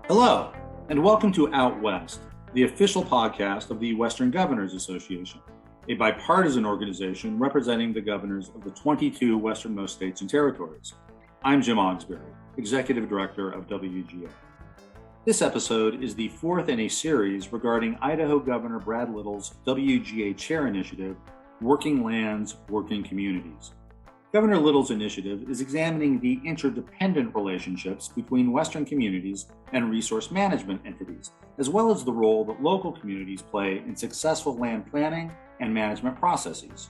Hello, and welcome to Out West, the official podcast of the Western Governors Association, a bipartisan organization representing the governors of the 22 westernmost states and territories. I'm Jim Ogsbury, Executive Director of WGA. This episode is the fourth in a series regarding Idaho Governor Brad Little's WGA Chair Initiative, Working Lands, Working Communities. Governor Little's initiative is examining the interdependent relationships between Western communities and resource management entities, as well as the role that local communities play in successful land planning and management processes.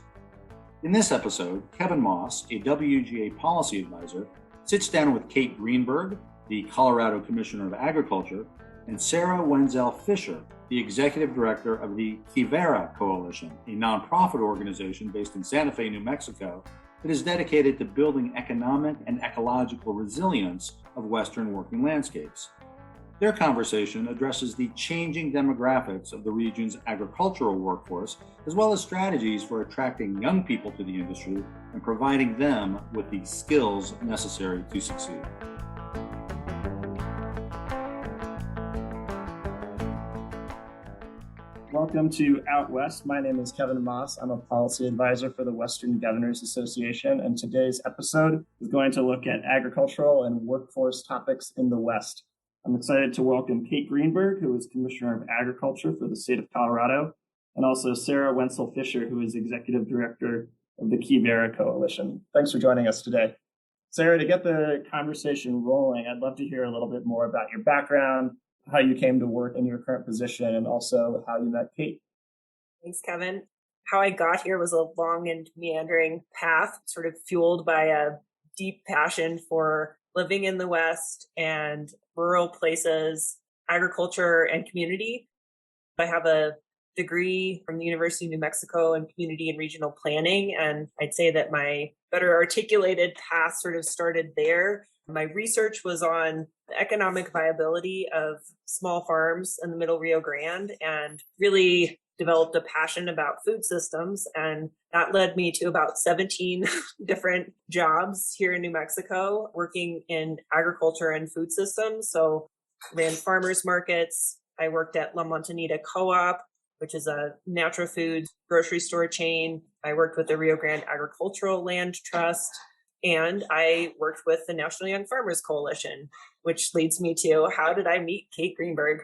In this episode, Kevin Moss, a WGA policy advisor, sits down with Kate Greenberg, the Colorado Commissioner of Agriculture, and Sarah Wenzel-Fisher, the Executive Director of the Quivira Coalition, a nonprofit organization based in Santa Fe, New Mexico, that is dedicated to building economic and ecological resilience of Western working landscapes. Their conversation addresses the changing demographics of the region's agricultural workforce, as well as strategies for attracting young people to the industry and providing them with the skills necessary to succeed. Welcome to Out West. My name is Kevin Moss. I'm a policy advisor for the Western Governors Association, and today's episode is going to look at agricultural and workforce topics in the West. I'm excited to welcome Kate Greenberg, who is Commissioner of Agriculture for the state of Colorado, and also Sarah Wenzel-Fisher, who is Executive Director of the Quivira Coalition. Thanks for joining us today. Sarah, to get the conversation rolling, I'd love to hear a little bit more about your background, how you came to work in your current position, and also how you met Kate. Thanks, Kevin. How I got here was a long and meandering path, sort of fueled by a deep passion for living in the West and rural places, agriculture, and community. I have a degree from the University of New Mexico in community and regional planning, and I'd say that my better articulated path sort of started there. My research was on the economic viability of small farms in the Middle Rio Grande and really developed a passion about food systems. And that led me to about 17 different jobs here in New Mexico, working in agriculture and food systems. So ran farmers markets. I worked at La Montanita Co-op, which is a natural food grocery store chain. I worked with the Rio Grande Agricultural Land Trust. And I worked with the National Young Farmers Coalition, which leads me to how did I meet Kate Greenberg?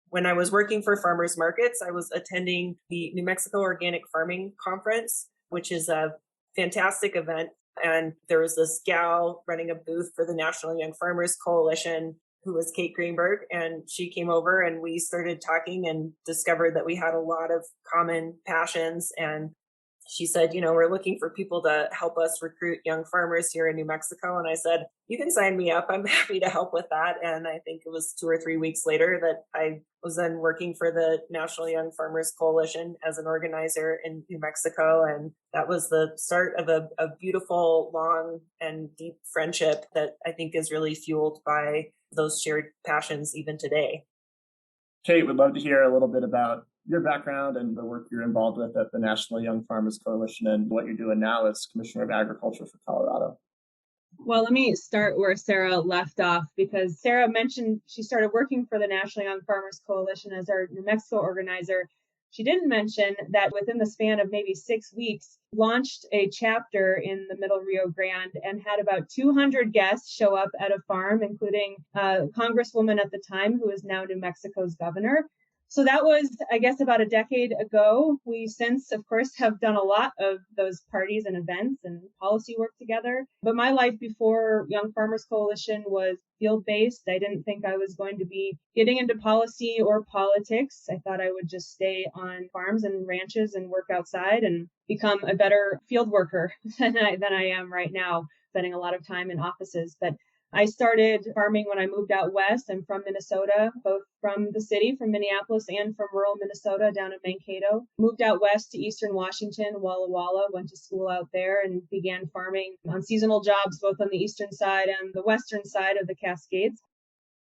When I was working for farmers markets, I was attending the New Mexico Organic Farming Conference, which is a fantastic event. And there was this gal running a booth for the National Young Farmers Coalition who was Kate Greenberg. And she came over and we started talking and discovered that we had a lot of common passions. And she said, we're looking for people to help us recruit young farmers here in New Mexico. And I said, you can sign me up. I'm happy to help with that. And I think it was 2 or 3 weeks later that I was then working for the National Young Farmers Coalition as an organizer in New Mexico. And that was the start of a beautiful, long, and deep friendship that I think is really fueled by those shared passions even today. Kate, would love to hear a little bit about your background and the work you're involved with at the National Young Farmers Coalition and what you're doing now as Commissioner of Agriculture for Colorado. Well, let me start where Sarah left off, because Sarah mentioned she started working for the National Young Farmers Coalition as our New Mexico organizer. She didn't mention that within the span of maybe 6 weeks, launched a chapter in the Middle Rio Grande and had about 200 guests show up at a farm, including a congresswoman at the time who is now New Mexico's governor. So that was, I guess, about a decade ago. We since, of course, have done a lot of those parties and events and policy work together. But my life before Young Farmers Coalition was field-based. I didn't think I was going to be getting into policy or politics. I thought I would just stay on farms and ranches and work outside and become a better field worker than I am right now, spending a lot of time in offices. But I started farming when I moved out west. I'm from Minnesota, both from the city, from Minneapolis, and from rural Minnesota down in Mankato. Moved out west to eastern Washington, Walla Walla, went to school out there and began farming on seasonal jobs, both on the eastern side and the western side of the Cascades.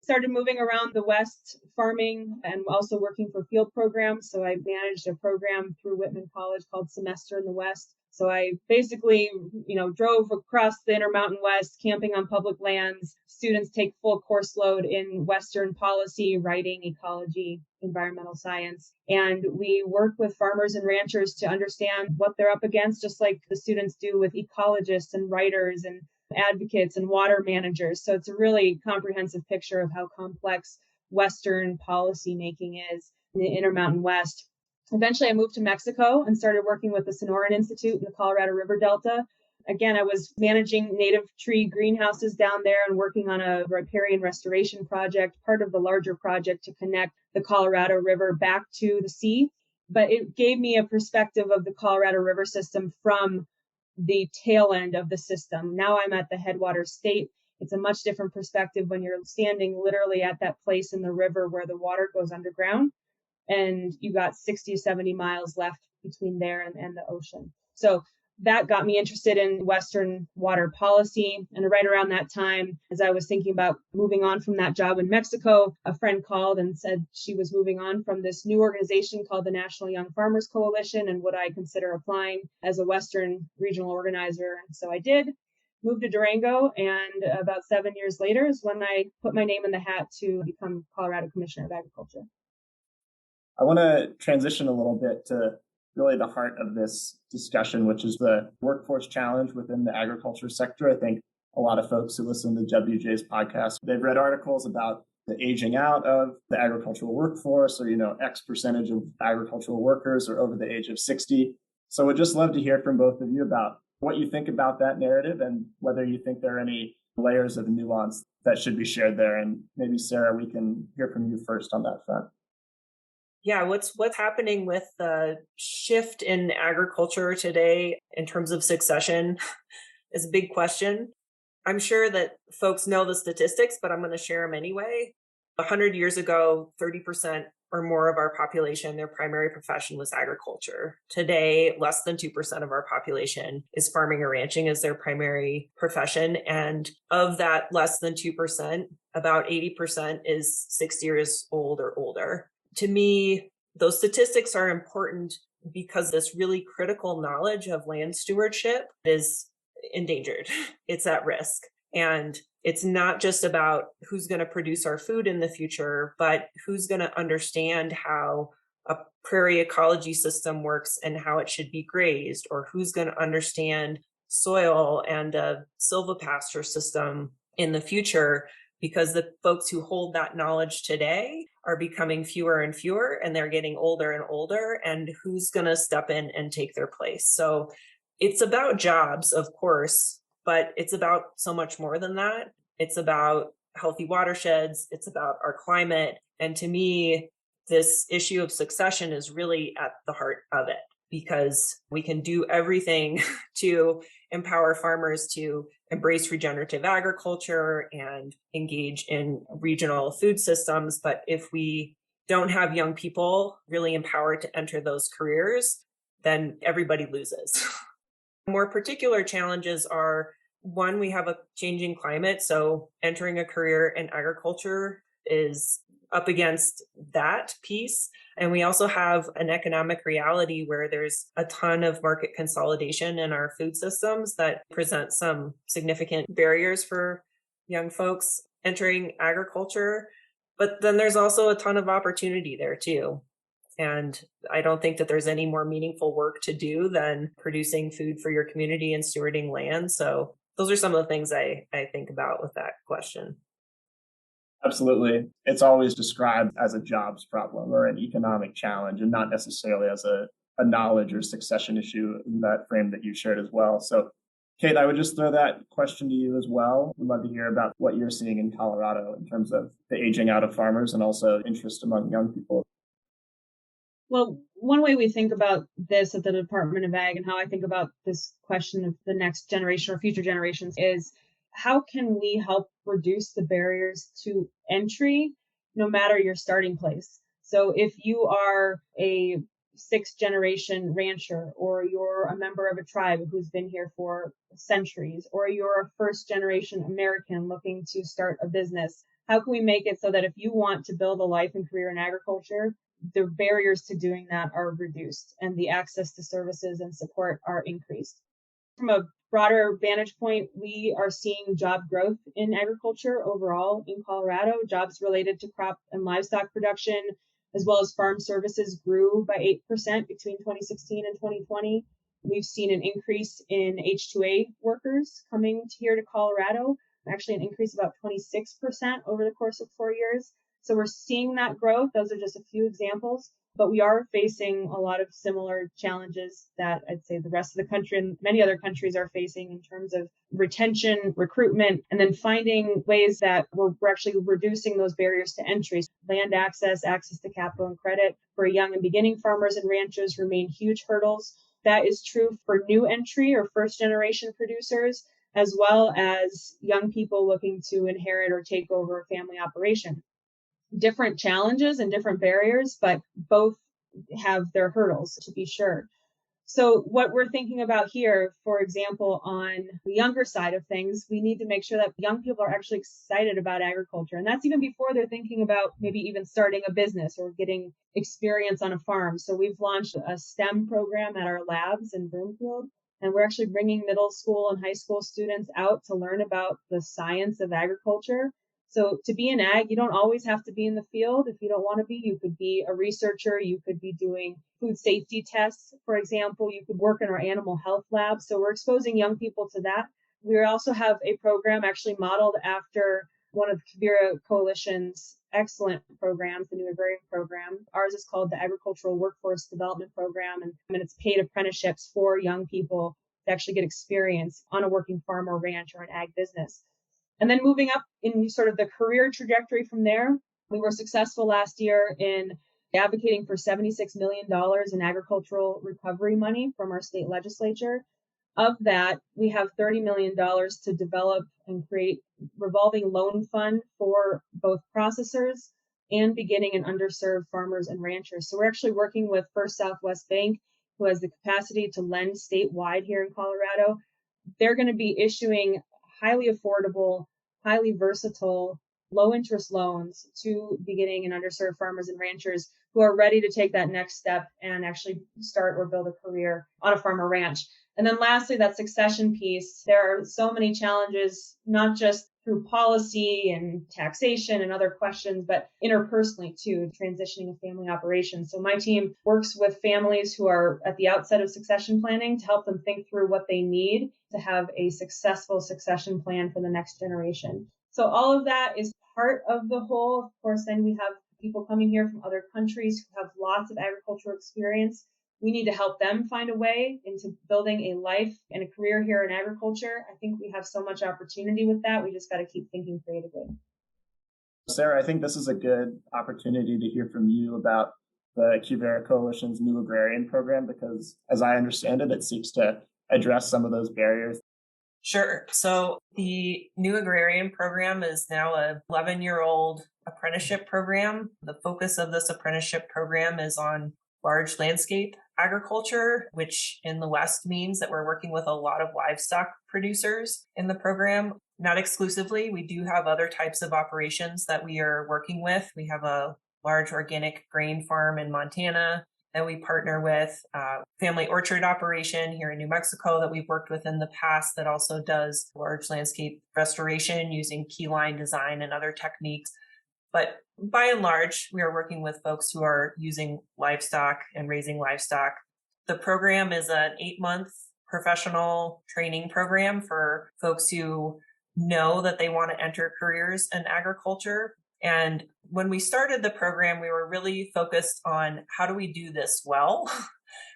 Started moving around the West farming and also working for field programs. So I managed a program through Whitman College called Semester in the West. So I basically, drove across the Intermountain West, camping on public lands. Students take full course load in Western policy, writing, ecology, environmental science. And we work with farmers and ranchers to understand what they're up against, just like the students do with ecologists and writers and advocates and water managers. So it's a really comprehensive picture of how complex Western policy making is in the Intermountain West. Eventually, I moved to Mexico and started working with the Sonoran Institute in the Colorado River Delta. Again, I was managing native tree greenhouses down there and working on a riparian restoration project, part of the larger project to connect the Colorado River back to the sea. But it gave me a perspective of the Colorado River system from the tail end of the system. Now I'm at the headwater state. It's a much different perspective when you're standing literally at that place in the river where the water goes underground, and you got 60, 70 miles left between there and the ocean. So that got me interested in Western water policy. And right around that time, as I was thinking about moving on from that job in Mexico, a friend called and said she was moving on from this new organization called the National Young Farmers Coalition, and would I consider applying as a Western regional organizer? And so I did. Moved to Durango, and about 7 years later is when I put my name in the hat to become Colorado Commissioner of Agriculture. I want to transition a little bit to really the heart of this discussion, which is the workforce challenge within the agriculture sector. I think a lot of folks who listen to WJ's podcast, they've read articles about the aging out of the agricultural workforce, or, X percentage of agricultural workers are over the age of 60. So we'd just love to hear from both of you about what you think about that narrative and whether you think there are any layers of nuance that should be shared there. And maybe, Sarah, we can hear from you first on that front. Yeah, what's happening with the shift in agriculture today in terms of succession is a big question. I'm sure that folks know the statistics, but I'm going to share them anyway. 100 years ago, 30% or more of our population, their primary profession was agriculture. Today, less than 2% of our population is farming or ranching as their primary profession. And of that less than 2%, about 80% is 60 years old or older. To me, those statistics are important because this really critical knowledge of land stewardship is endangered. It's at risk. And it's not just about who's going to produce our food in the future, but who's going to understand how a prairie ecology system works and how it should be grazed, or who's going to understand soil and a silvopasture system in the future, because the folks who hold that knowledge today are becoming fewer and fewer, and they're getting older and older, and who's going to step in and take their place. So it's about jobs, of course, but it's about so much more than that. It's about healthy watersheds. It's about our climate. And to me, this issue of succession is really at the heart of it, because we can do everything to empower farmers to embrace regenerative agriculture and engage in regional food systems. But if we don't have young people really empowered to enter those careers, then everybody loses. More particular challenges are, one, we have a changing climate. So entering a career in agriculture is up against that piece. And we also have an economic reality where there's a ton of market consolidation in our food systems that present some significant barriers for young folks entering agriculture. But then there's also a ton of opportunity there too. And I don't think that there's any more meaningful work to do than producing food for your community and stewarding land. So those are some of the things I think about with that question. Absolutely. It's always described as a jobs problem or an economic challenge, and not necessarily as a knowledge or succession issue in that frame that you shared as well. So, Kate, I would just throw that question to you as well. We'd love to hear about what you're seeing in Colorado in terms of the aging out of farmers and also interest among young people. Well, one way we think about this at the Department of Ag, and how I think about this question of the next generation or future generations, is how can we help reduce the barriers to entry, no matter your starting place? So if you are a sixth generation rancher, or you're a member of a tribe who's been here for centuries, or you're a first generation American looking to start a business, How can we make it so that if you want to build a life and career in agriculture, the barriers to doing that are reduced and the access to services and support are increased? From a broader vantage point, we are seeing job growth in agriculture overall in Colorado. Jobs related to crop and livestock production, as well as farm services, grew by 8% between 2016 and 2020. We've seen an increase in H-2A workers coming here to Colorado, actually an increase of about 26% over the course of 4 years. So we're seeing that growth. Those are just a few examples, but we are facing a lot of similar challenges that I'd say the rest of the country and many other countries are facing in terms of retention, recruitment, and then finding ways that we're actually reducing those barriers to entry. Land access, access to capital and credit for young and beginning farmers and ranchers remain huge hurdles. That is true for new entry or first generation producers, as well as young people looking to inherit or take over a family operation. Different challenges and different barriers, but both have their hurdles, to be sure. So what we're thinking about here, for example, on the younger side of things, we need to make sure that young people are actually excited about agriculture. And that's even before they're thinking about maybe even starting a business or getting experience on a farm. So we've launched a STEM program at our labs in Broomfield, and we're actually bringing middle school and high school students out to learn about the science of agriculture. So to be in ag, you don't always have to be in the field. If you don't want to be, you could be a researcher. You could be doing food safety tests, for example. You could work in our animal health lab. So we're exposing young people to that. We also have a program actually modeled after one of Quivira Coalition's excellent programs, the New Agrarian Program. Ours is called the Agricultural Workforce Development Program, and it's paid apprenticeships for young people to actually get experience on a working farm or ranch or an ag business. And then moving up in sort of the career trajectory from there, we were successful last year in advocating for $76 million in agricultural recovery money from our state legislature. Of that, we have $30 million to develop and create revolving loan fund for both processors and beginning and underserved farmers and ranchers. So we're actually working with First Southwest Bank, who has the capacity to lend statewide here in Colorado. They're going to be issuing highly affordable, highly versatile, low interest loans to beginning and underserved farmers and ranchers who are ready to take that next step and actually start or build a career on a farm or ranch. And then lastly, that succession piece. There are so many challenges, not just through policy and taxation and other questions, but interpersonally too, transitioning a family operation. So my team works with families who are at the outset of succession planning to help them think through what they need to have a successful succession plan for the next generation. So all of that is part of the whole. Of course, then we have people coming here from other countries who have lots of agricultural experience. We need to help them find a way into building a life and a career here in agriculture. I think we have so much opportunity with that. We just got to keep thinking creatively. Sarah, I think this is a good opportunity to hear from you about the Quivira Coalition's New Agrarian Program, because as I understand it, it seeks to address some of those barriers. Sure. So the New Agrarian Program is now a 11-year-old apprenticeship program. The focus of this apprenticeship program is on large landscape agriculture, which in the West means that we're working with a lot of livestock producers in the program. Not exclusively. We do have other types of operations that we are working with. We have a large organic grain farm in Montana that we partner with, family orchard operation here in New Mexico that we've worked with in the past that also does large landscape restoration using keyline design and other techniques. But by and large, we are working with folks who are using livestock and raising livestock. The program is an 8-month professional training program for folks who know that they want to enter careers in agriculture. And when we started the program, we were really focused on how do we do this well,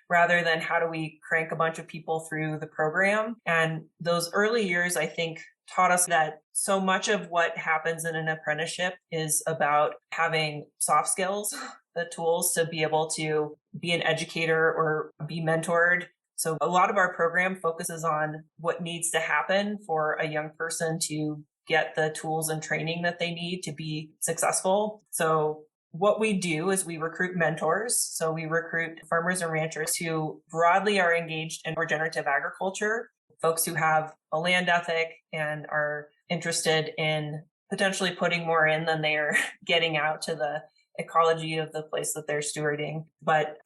rather than how do we crank a bunch of people through the program. And those early years, I think, taught us that so much of what happens in an apprenticeship is about having soft skills, the tools to be able to be an educator or be mentored. So a lot of our program focuses on what needs to happen for a young person to get the tools and training that they need to be successful. So what we do is we recruit mentors. So we recruit farmers and ranchers who broadly are engaged in regenerative agriculture, folks who have a land ethic and are interested in potentially putting more in than they're getting out to the ecology of the place that they're stewarding. But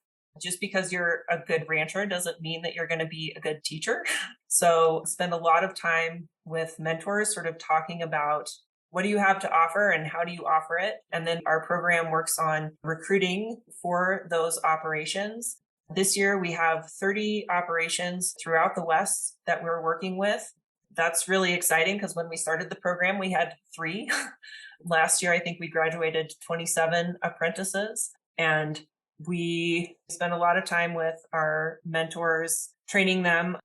just because you're a good rancher doesn't mean that you're going to be a good teacher. So spend a lot of time with mentors sort of talking about what do you have to offer and how do you offer it? And then our program works on recruiting for those operations. This year, we have 30 operations throughout the West that we're working with. That's really exciting because when we started the program, we had 3. Last year, I think we graduated 27 apprentices, and we spent a lot of time with our mentors, training them.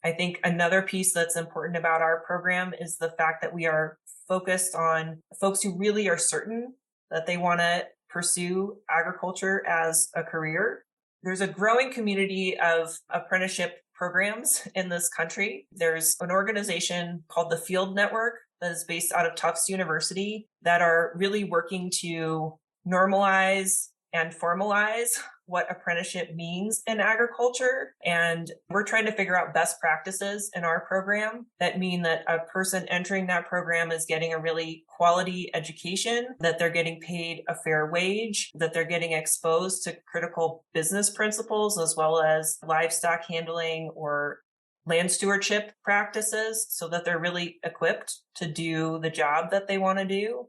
I think another piece that's important about our program is the fact that we are focused on folks who really are certain that they want to pursue agriculture as a career. There's a growing community of apprenticeship programs in this country. There's an organization called the Field Network that is based out of Tufts University that are really working to normalize and formalize what apprenticeship means in agriculture. And we're trying to figure out best practices in our program that mean that a person entering that program is getting a really quality education, that they're getting paid a fair wage, that they're getting exposed to critical business principles as well as livestock handling or land stewardship practices so that they're really equipped to do the job that they want to do.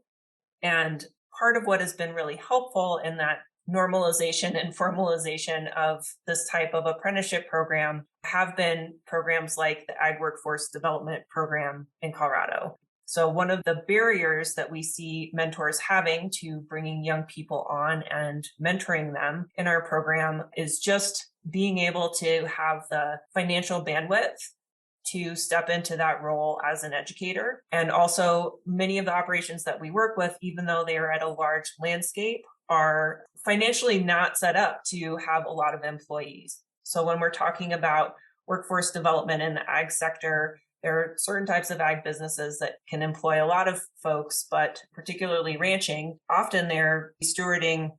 And part of what has been really helpful in that normalization and formalization of this type of apprenticeship program have been programs like the Ag Workforce Development Program in Colorado. So one of the barriers that we see mentors having to bringing young people on and mentoring them in our program is just being able to have the financial bandwidth to step into that role as an educator. And also many of the operations that we work with, even though they are at a large landscape, are financially not set up to have a lot of employees. So when we're talking about workforce development in the ag sector, there are certain types of ag businesses that can employ a lot of folks, but particularly ranching, often they're stewarding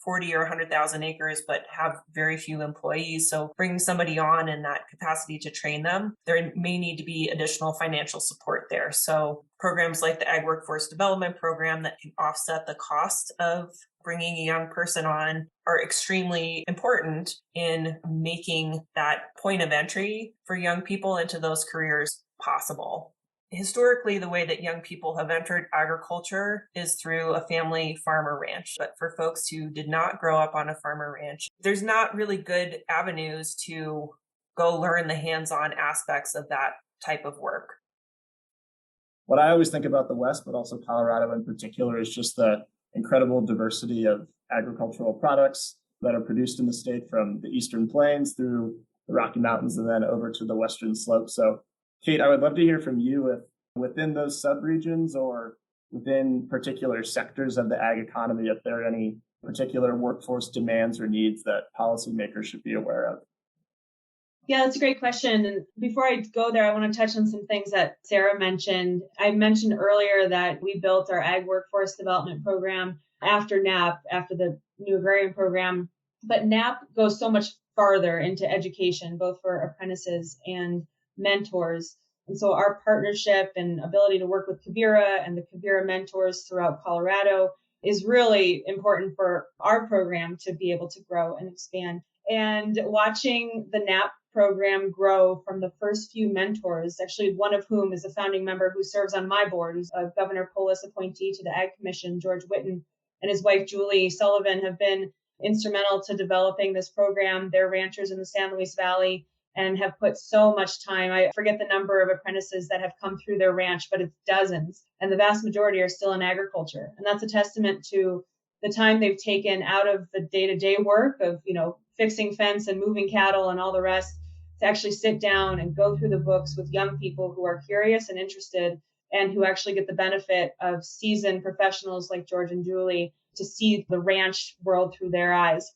40 or 100,000 acres, but have very few employees. So bringing somebody on in that capacity to train them, there may need to be additional financial support there. So programs like the Ag Workforce Development Program that can offset the cost of bringing a young person on are extremely important in making that point of entry for young people into those careers possible. Historically, the way that young people have entered agriculture is through a family farmer ranch. But for folks who did not grow up on a farmer ranch, there's not really good avenues to go learn the hands-on aspects of that type of work. What I always think about the West, but also Colorado in particular, is just the incredible diversity of agricultural products that are produced in the state, from the Eastern Plains through the Rocky Mountains and then over to the Western Slope. So Kate, I would love to hear from you if within those subregions or within particular sectors of the ag economy, if there are any particular workforce demands or needs that policymakers should be aware of. Yeah, that's a great question. And before I go there, I want to touch on some things that Sarah mentioned. I mentioned earlier that we built our Ag Workforce Development Program after NAP, after the new agrarian program. But NAP goes so much farther into education, both for apprentices and mentors. And so our partnership and ability to work with Quivira and the Quivira mentors throughout Colorado is really important for our program to be able to grow and expand. And watching the NAP program grow from the first few mentors, actually one of whom is a founding member who serves on my board, who's a Governor Polis appointee to the Ag Commission, George Whitten, and his wife, Julie Sullivan, have been instrumental to developing this program. They're ranchers in the San Luis Valley and have put so much time. I forget the number of apprentices that have come through their ranch, but it's dozens. And the vast majority are still in agriculture. And that's a testament to the time they've taken out of the day-to-day work of, fixing fence and moving cattle and all the rest, to actually sit down and go through the books with young people who are curious and interested and who actually get the benefit of seasoned professionals like George and Julie to see the ranch world through their eyes.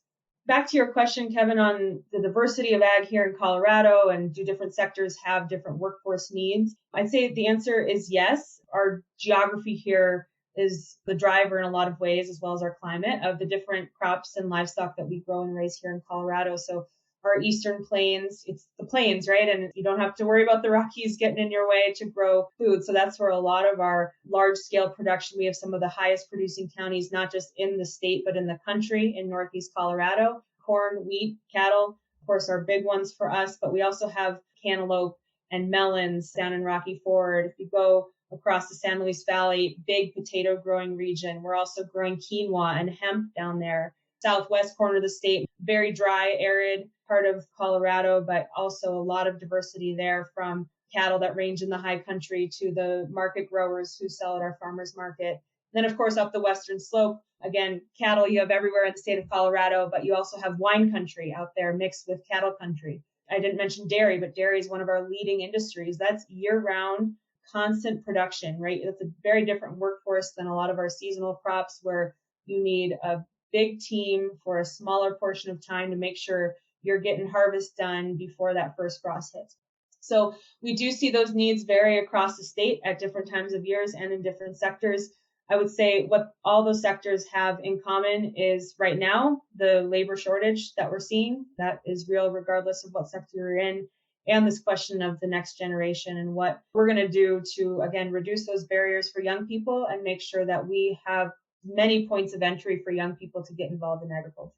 Back to your question, Kevin, on the diversity of ag here in Colorado and do different sectors have different workforce needs? I'd say the answer is yes. Our geography here is the driver in a lot of ways, as well as our climate, of the different crops and livestock that we grow and raise here in Colorado. So our eastern plains. It's the plains, right? And you don't have to worry about the Rockies getting in your way to grow food. So that's where a lot of our large scale production, we have some of the highest producing counties, not just in the state, but in the country in Northeast Colorado. Corn, wheat, cattle, of course, are big ones for us, but we also have cantaloupe and melons down in Rocky Ford. If you go across the San Luis Valley, big potato growing region. We're also growing quinoa and hemp down there. Southwest corner of the state, very dry, arid part of Colorado, but also a lot of diversity there, from cattle that range in the high country to the market growers who sell at our farmers market. Then, of course, up the western slope, again, cattle you have everywhere in the state of Colorado, but you also have wine country out there mixed with cattle country. I didn't mention dairy, but dairy is one of our leading industries. That's year-round, constant production, right? It's a very different workforce than a lot of our seasonal crops, where you need a big team for a smaller portion of time to make sure you're getting harvest done before that first frost hits. So we do see those needs vary across the state at different times of years and in different sectors. I would say what all those sectors have in common is right now, the labor shortage that we're seeing, that is real regardless of what sector you're in, and this question of the next generation and what we're going to do to, again, reduce those barriers for young people and make sure that we have many points of entry for young people to get involved in agriculture.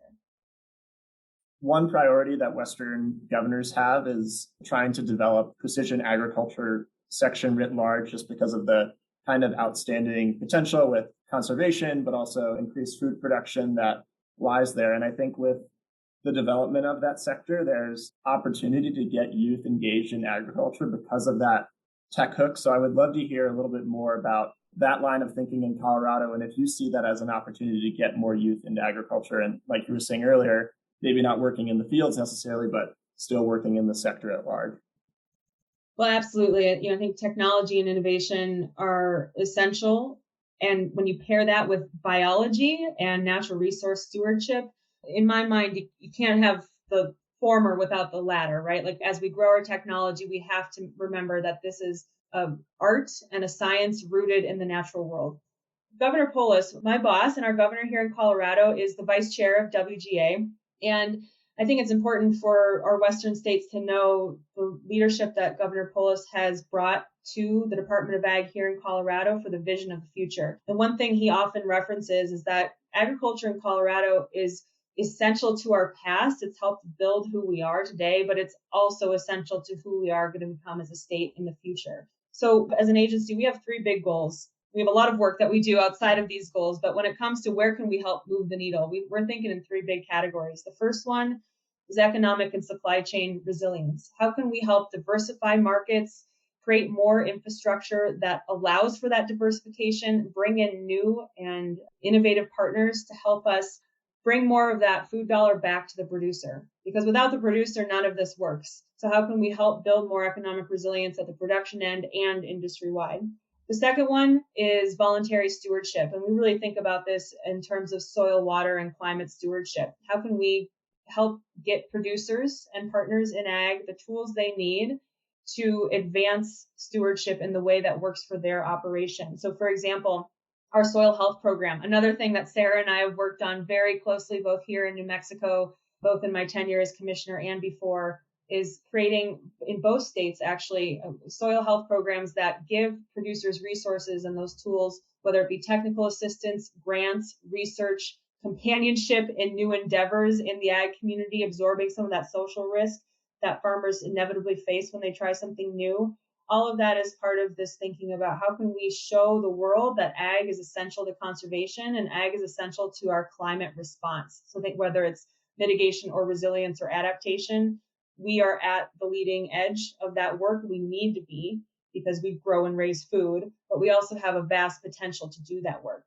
One priority that Western governors have is trying to develop precision agriculture section writ large, just because of the kind of outstanding potential with conservation, but also increased food production that lies there. And I think with the development of that sector, there's opportunity to get youth engaged in agriculture because of that tech hook. So I would love to hear a little bit more about that line of thinking in Colorado, and if you see that as an opportunity to get more youth into agriculture. And like you were saying earlier, maybe not working in the fields necessarily, but still working in the sector at large. Well, absolutely. I think technology and innovation are essential. And when you pair that with biology and natural resource stewardship, in my mind, you can't have the former without the latter, right? Like, as we grow our technology, we have to remember that this is an art and a science rooted in the natural world. Governor Polis, my boss and our governor here in Colorado, is the vice chair of WGA. And I think it's important for our Western states to know the leadership that Governor Polis has brought to the Department of Ag here in Colorado for the vision of the future. And one thing he often references is that agriculture in Colorado is essential to our past. It's helped build who we are today, but it's also essential to who we are going to become as a state in the future. So as an agency, we have three big goals. We have a lot of work that we do outside of these goals, but when it comes to where can we help move the needle, we're thinking in three big categories. The first one is economic and supply chain resilience. How can we help diversify markets, create more infrastructure that allows for that diversification, bring in new and innovative partners to help us bring more of that food dollar back to the producer? Because without the producer, none of this works. So how can we help build more economic resilience at the production end and industry-wide? The second one is voluntary stewardship. And we really think about this in terms of soil, water, and climate stewardship. How can we help get producers and partners in ag the tools they need to advance stewardship in the way that works for their operation? So, for example, our soil health program, another thing that Sarah and I have worked on very closely, both here in New Mexico, both in my tenure as commissioner and before, is creating in both states, actually, soil health programs that give producers resources and those tools, whether it be technical assistance, grants, research, companionship in new endeavors in the ag community, absorbing some of that social risk that farmers inevitably face when they try something new. All of that is part of this thinking about how can we show the world that ag is essential to conservation and ag is essential to our climate response. So think whether it's mitigation or resilience or adaptation, we are at the leading edge of that work. We need to be, because we grow and raise food, but we also have a vast potential to do that work.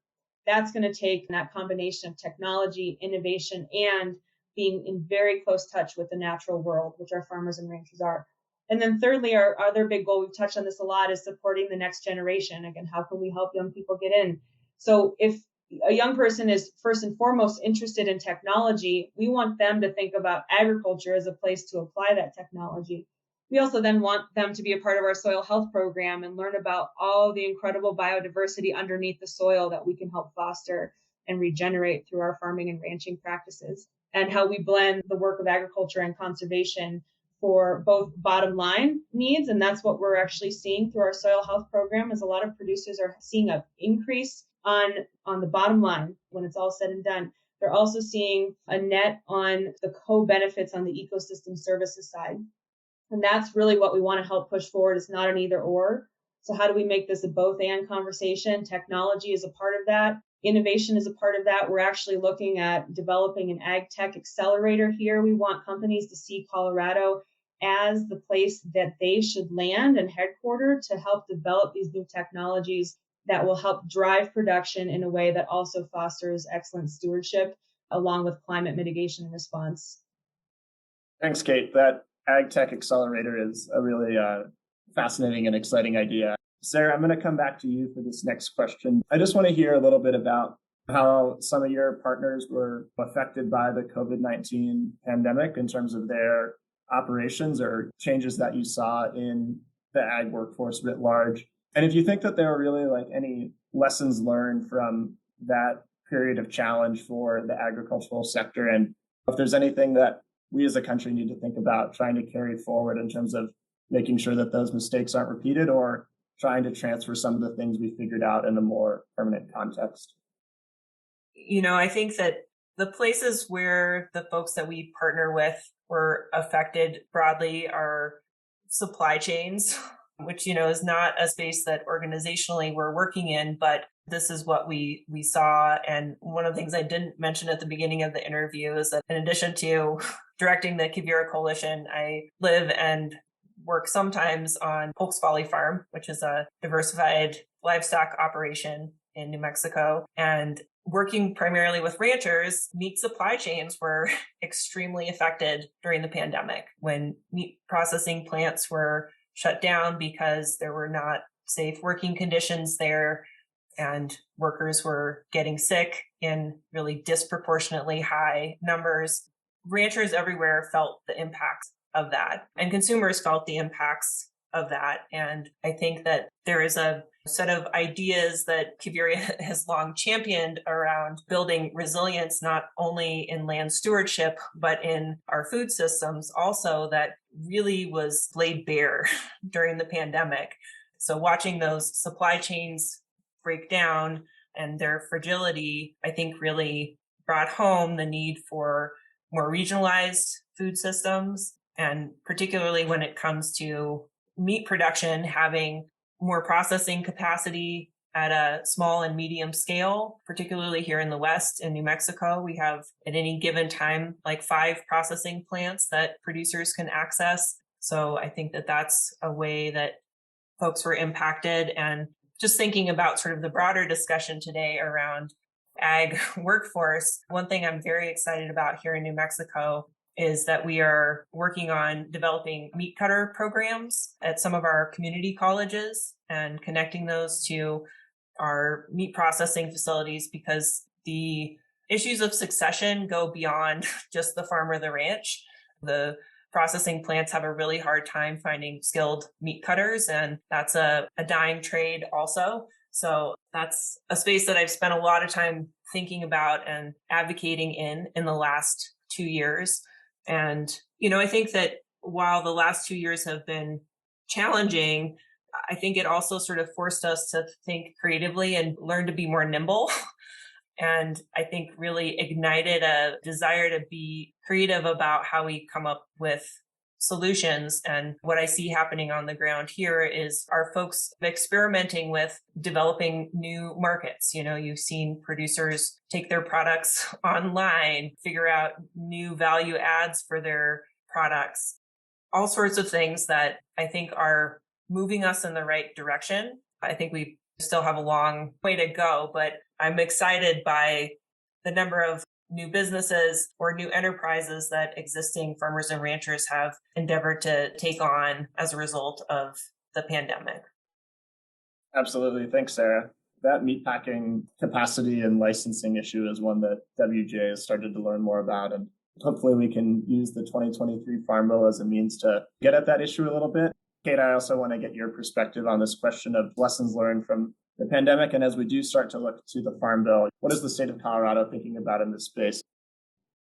That's going to take that combination of technology, innovation, and being in very close touch with the natural world, which our farmers and ranchers are. And then thirdly, our other big goal, we've touched on this a lot, is supporting the next generation. Again, how can we help young people get in? So if a young person is first and foremost interested in technology, we want them to think about agriculture as a place to apply that technology. We also then want them to be a part of our soil health program and learn about all the incredible biodiversity underneath the soil that we can help foster and regenerate through our farming and ranching practices. and how we blend the work of agriculture and conservation for both bottom line needs. And that's what we're actually seeing through our soil health program, is a lot of producers are seeing an increase on the bottom line when it's all said and done. They're also seeing a net on the co-benefits on the ecosystem services side. And that's really what we want to help push forward. It's not an either or. So how do we make this a both and conversation? Technology is a part of that. Innovation is a part of that. We're actually looking at developing an ag tech accelerator here. We want companies to see Colorado as the place that they should land and headquarter to help develop these new technologies that will help drive production in a way that also fosters excellent stewardship along with climate mitigation and response. Thanks, Kate. That ag tech accelerator is a really fascinating and exciting idea. Sarah, I'm going to come back to you for this next question. I just want to hear a little bit about how some of your partners were affected by the COVID-19 pandemic in terms of their operations or changes that you saw in the ag workforce writ large. And if you think that there are really any lessons learned from that period of challenge for the agricultural sector, and if there's anything that we as a country need to think about trying to carry forward in terms of making sure that those mistakes aren't repeated, or trying to transfer some of the things we figured out in a more permanent context. I think that the places where the folks that we partner with were affected broadly are supply chains, which, is not a space that organizationally we're working in, but this is what we saw. And one of the things I didn't mention at the beginning of the interview is that in addition to directing the Quivira Coalition, I live and work sometimes on Polk's Folly Farm, which is a diversified livestock operation in New Mexico. And working primarily with ranchers, meat supply chains were extremely affected during the pandemic when meat processing plants were shut down because there were not safe working conditions there, and workers were getting sick in really disproportionately high numbers. Ranchers everywhere felt the impacts of that, and consumers felt the impacts of that. And I think that there is a set of ideas that Quivira has long championed around building resilience, not only in land stewardship, but in our food systems also, that really was laid bare during the pandemic. So watching those supply chains break down and their fragility, I think really brought home the need for more regionalized food systems. And particularly when it comes to meat production, having more processing capacity at a small and medium scale, particularly here in the West in New Mexico. We have at any given time 5 processing plants that producers can access. So I think that that's a way that folks were impacted. And just thinking about sort of the broader discussion today around ag workforce, one thing I'm very excited about here in New Mexico is that we are working on developing meat cutter programs at some of our community colleges and connecting those to our meat processing facilities, because the issues of succession go beyond just the farm or the ranch. The processing plants have a really hard time finding skilled meat cutters, and that's a dying trade also. So that's a space that I've spent a lot of time thinking about and advocating in the last 2 years. And, I think that while the last 2 years have been challenging, I think it also sort of forced us to think creatively and learn to be more nimble. And I think really ignited a desire to be creative about how we come up with solutions. And what I see happening on the ground here is our folks experimenting with developing new markets. You've seen producers take their products online, figure out new value adds for their products, all sorts of things that I think are moving us in the right direction. I think we still have a long way to go, but I'm excited by the number of new businesses or new enterprises that existing farmers and ranchers have endeavored to take on as a result of the pandemic. Absolutely. Thanks, Sarah. That meatpacking capacity and licensing issue is one that WGA has started to learn more about. And hopefully we can use the 2023 Farm Bill as a means to get at that issue a little bit. Kate, I also want to get your perspective on this question of lessons learned from the pandemic. And as we do start to look to the Farm Bill, what is the state of Colorado thinking about in this space?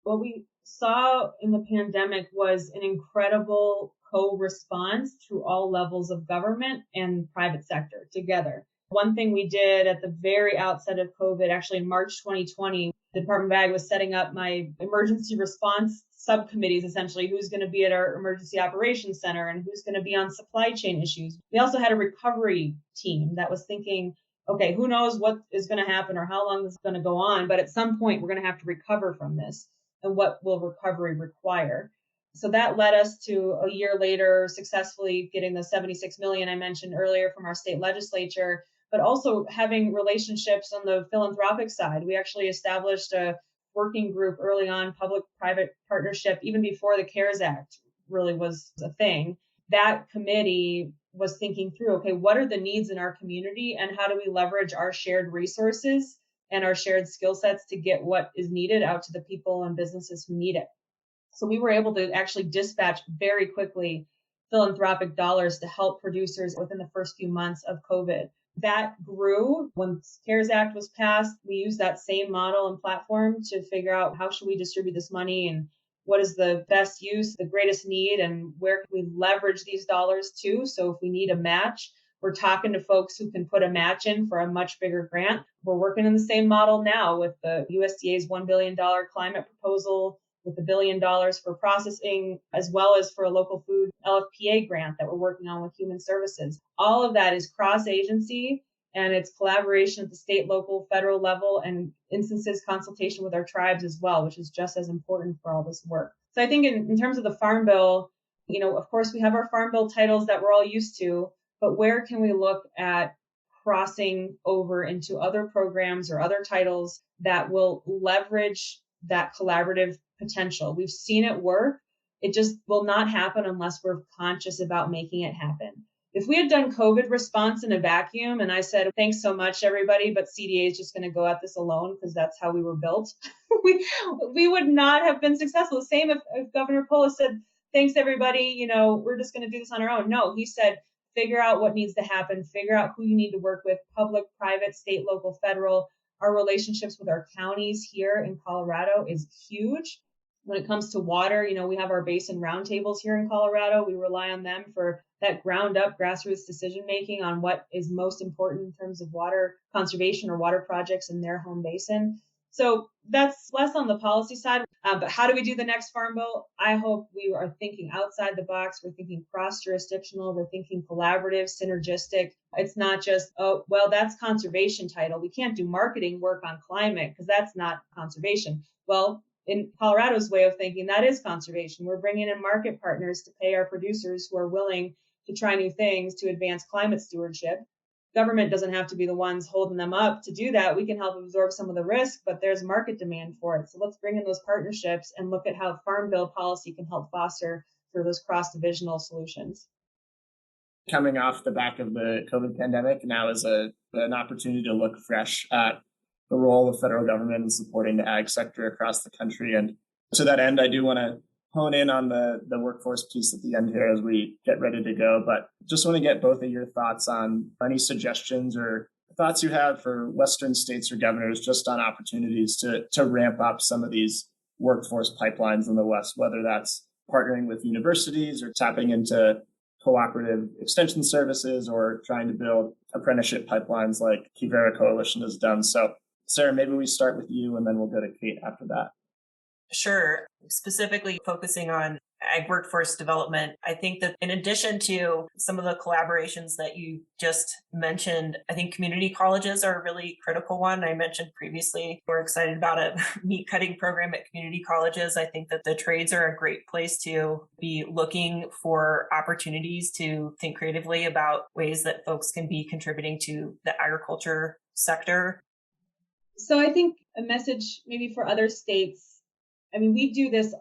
Well, we saw in the pandemic was an incredible co-response through all levels of government and private sector together. One thing we did at the very outset of COVID, actually in March 2020, the Department of Ag was setting up my emergency response subcommittees, essentially, who's going to be at our emergency operations center and who's going to be on supply chain issues. We also had a recovery team that was thinking, okay, who knows what is going to happen or how long this is going to go on, but at some point we're going to have to recover from this. And what will recovery require? So that led us to a year later successfully getting the 76 million I mentioned earlier from our state legislature, but also having relationships on the philanthropic side. We actually established a working group early on, public-private partnership, even before the CARES Act really was a thing. That committee was thinking through, okay, what are the needs in our community and how do we leverage our shared resources and our shared skill sets to get what is needed out to the people and businesses who need it. So we were able to actually dispatch very quickly philanthropic dollars to help producers within the first few months of COVID. That grew when CARES Act was passed. We used that same model and platform to figure out how should we distribute this money and what is the best use, the greatest need, and where can we leverage these dollars to? So if we need a match, we're talking to folks who can put a match in for a much bigger grant. We're working in the same model now with the USDA's $1 billion climate proposal, with $1 billion for processing, as well as for a local food LFPA grant that we're working on with Human Services. All of that is cross-agency, and it's collaboration at the state, local, federal level, and instances consultation with our tribes as well, which is just as important for all this work. So I think in terms of the Farm Bill, of course, we have our Farm Bill titles that we're all used to, but where can we look at crossing over into other programs or other titles that will leverage that collaborative potential? We've seen it work. It just will not happen unless we're conscious about making it happen. If we had done COVID response in a vacuum and I said, thanks so much, everybody, but CDA is just going to go at this alone because that's how we were built, we would not have been successful. Same if Governor Polis said, thanks, everybody, we're just going to do this on our own. No, he said, figure out what needs to happen, figure out who you need to work with, public, private, state, local, federal. Our relationships with our counties here in Colorado is huge. When it comes to water, we have our basin roundtables here in Colorado. We rely on them for that ground up grassroots decision making on what is most important in terms of water conservation or water projects in their home basin. So that's less on the policy side. But how do we do the next Farm Bill? I hope we are thinking outside the box. We're thinking cross-jurisdictional. We're thinking collaborative, synergistic. It's not just, that's conservation title. We can't do marketing work on climate because that's not conservation. Well, in Colorado's way of thinking, that is conservation. We're bringing in market partners to pay our producers who are willing to try new things to advance climate stewardship. Government doesn't have to be the ones holding them up to do that. We can help absorb some of the risk, but there's market demand for it. So let's bring in those partnerships and look at how Farm Bill policy can help foster for those cross-divisional solutions. Coming off the back of the COVID pandemic, now is an opportunity to look fresh at the role of federal government in supporting the ag sector across the country. And to that end, I do want to hone in on the workforce piece at the end here as we get ready to go. But just want to get both of your thoughts on any suggestions or thoughts you have for Western states or governors just on opportunities to ramp up some of these workforce pipelines in the West, whether that's partnering with universities or tapping into cooperative extension services or trying to build apprenticeship pipelines like Quivira Coalition has done. So Sarah, maybe we start with you and then we'll go to Kate after that. Sure. Specifically focusing on ag workforce development, I think that in addition to some of the collaborations that you just mentioned, I think community colleges are a really critical one. I mentioned previously, we're excited about a meat cutting program at community colleges. I think that the trades are a great place to be looking for opportunities to think creatively about ways that folks can be contributing to the agriculture sector. So I think a message maybe for other states, we do this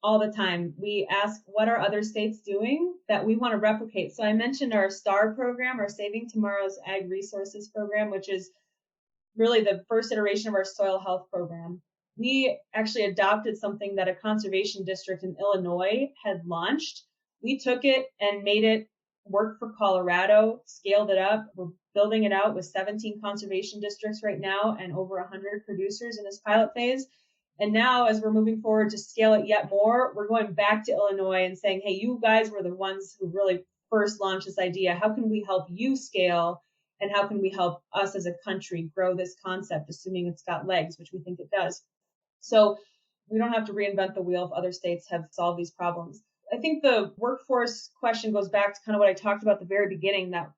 all the time. We ask, what are other states doing that we want to replicate? So I mentioned our STAR program, our Saving Tomorrow's Ag Resources program, which is really the first iteration of our soil health program. We actually adopted something that a conservation district in Illinois had launched. We took it and made it work for Colorado, scaled it up. We're building it out with 17 conservation districts right now and over 100 producers in this pilot phase. And now, as we're moving forward to scale it yet more, we're going back to Illinois and saying, hey, you guys were the ones who really first launched this idea. How can we help you scale? And how can we help us as a country grow this concept, assuming it's got legs, which we think it does? So we don't have to reinvent the wheel if other states have solved these problems. I think the workforce question goes back to kind of what I talked about at the very beginning, that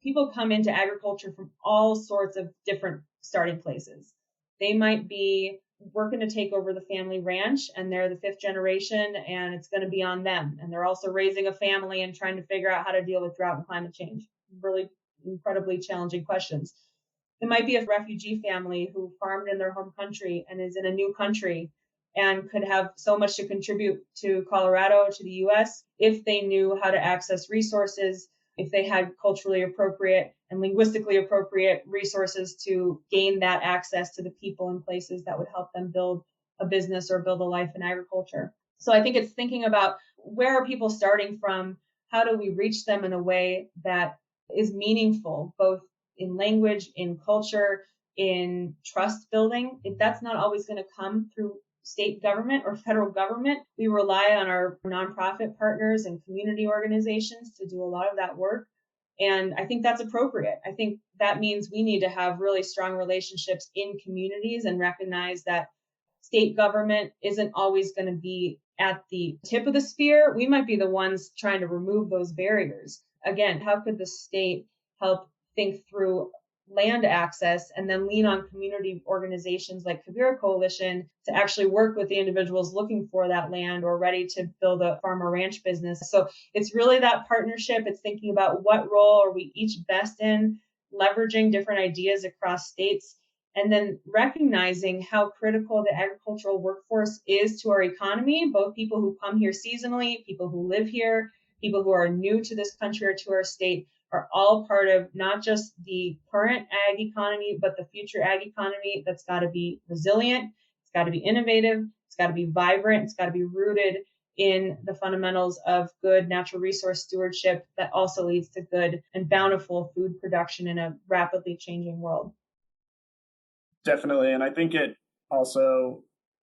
people come into agriculture from all sorts of different starting places. They might be working to take over the family ranch and they're the fifth generation and it's going to be on them. And they're also raising a family and trying to figure out how to deal with drought and climate change. Really incredibly challenging questions. It might be a refugee family who farmed in their home country and is in a new country and could have so much to contribute to Colorado, to the US, if they knew how to access resources, if they had culturally appropriate and linguistically appropriate resources to gain that access to the people and places that would help them build a business or build a life in agriculture. So I think it's thinking about where are people starting from? How do we reach them in a way that is meaningful, both in language, in culture, in trust building? If that's not always going to come through state government or federal government, we rely on our nonprofit partners and community organizations to do a lot of that work. And I think that's appropriate. I think that means we need to have really strong relationships in communities and recognize that state government isn't always going to be at the tip of the spear. We might be the ones trying to remove those barriers. Again, how could the state help think through land access and then lean on community organizations like Quivira Coalition to actually work with the individuals looking for that land or ready to build a farm or ranch business? So it's really that partnership. It's thinking about what role are we each best in, leveraging different ideas across states, and then recognizing how critical the agricultural workforce is to our economy, both people who come here seasonally, people who live here, people who are new to this country or to our state, are all part of not just the current ag economy, but the future ag economy that's got to be resilient, it's got to be innovative, it's got to be vibrant, it's got to be rooted in the fundamentals of good natural resource stewardship that also leads to good and bountiful food production in a rapidly changing world. Definitely. And I think it also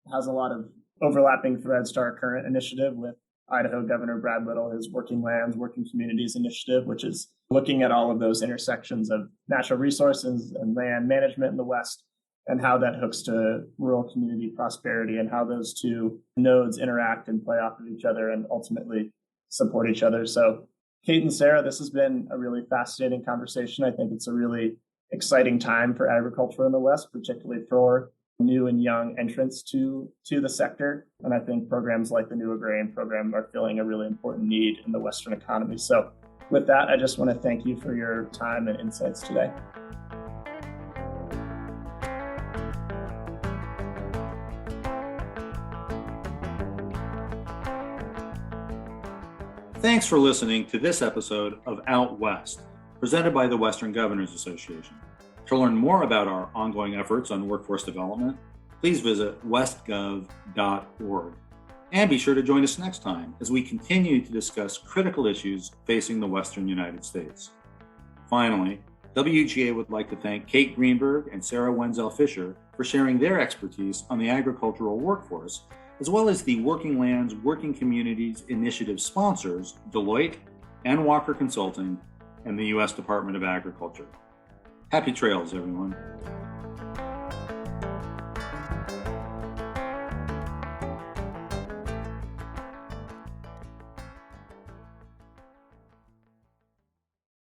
has a lot of overlapping threads to our current initiative with Idaho Governor Brad Little, his Working Lands, Working Communities initiative, which is looking at all of those intersections of natural resources and land management in the West and how that hooks to rural community prosperity and how those two nodes interact and play off of each other and ultimately support each other. So Kate and Sarah, this has been a really fascinating conversation. I think it's a really exciting time for agriculture in the West, particularly for new and young entrants to the sector. And I think programs like the New Agrarian Program are filling a really important need in the Western economy. So with that, I just want to thank you for your time and insights today. Thanks for listening to this episode of Out West, presented by the Western Governors Association. To learn more about our ongoing efforts on workforce development, please visit westgov.org. And be sure to join us next time as we continue to discuss critical issues facing the Western United States. Finally, WGA would like to thank Kate Greenberg and Sarah Wenzel-Fisher for sharing their expertise on the agricultural workforce, as well as the Working Lands, Working Communities Initiative sponsors, Deloitte and Walker Consulting, and the U.S. Department of Agriculture. Happy trails, everyone.